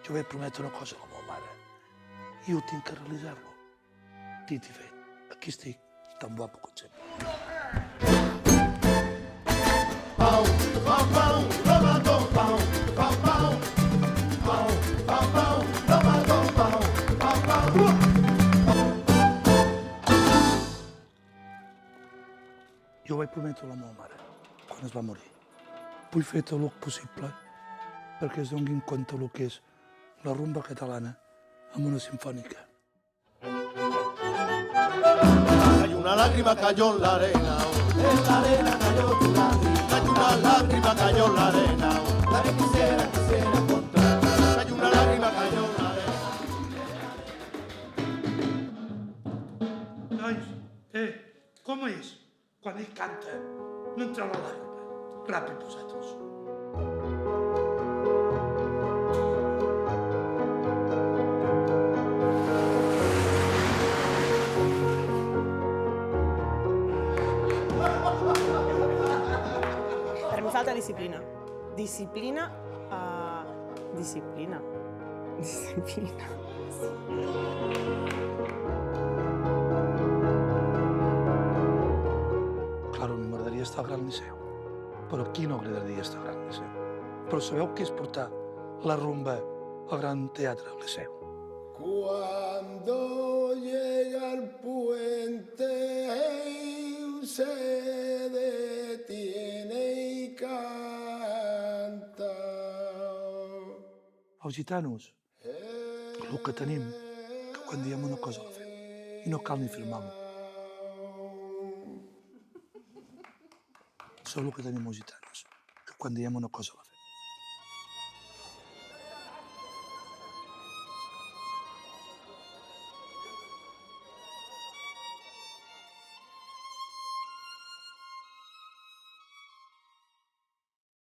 Jo vaig prometre una cosa a la meva mare i ho tinc que realitzar-lo. Dit i fet, aquí estic, tan guapo com sempre. Pau, pau, pau, robador, pau, pau, pau, pau, pau, pau, robador, pau, pau, pau. Jo vaig prometre a la meva mare, quan es va morir. Vull fer tot el possible perquè es donin compte del que és la rumba catalana amb una sinfònica. Hay una lágrima cayó en la arena, en la arena cayó tu lágrima. Hay una lágrima cayó en la arena, la que quisiera encontrar. Hay una lágrima cayó en la arena. Nois, com és? Quan ell canta, no entra la làgrima. Ràpid, vosaltres. Per mi falta disciplina. Disciplina. Disciplina. Claro, m'agradaria estar al Gran Liceu, però a qui no agradaria estar al Gran Liceu? Però sabeu què és portar la rumba al Gran Teatre al Liceu? Cuando llega el puente se detiene y canta. Els gitanos, el que tenim, que quan diem una cosa la fem, i no cal ni firmar-ho. Això és el que tenim els gitanos, que quan diem una cosa la fem.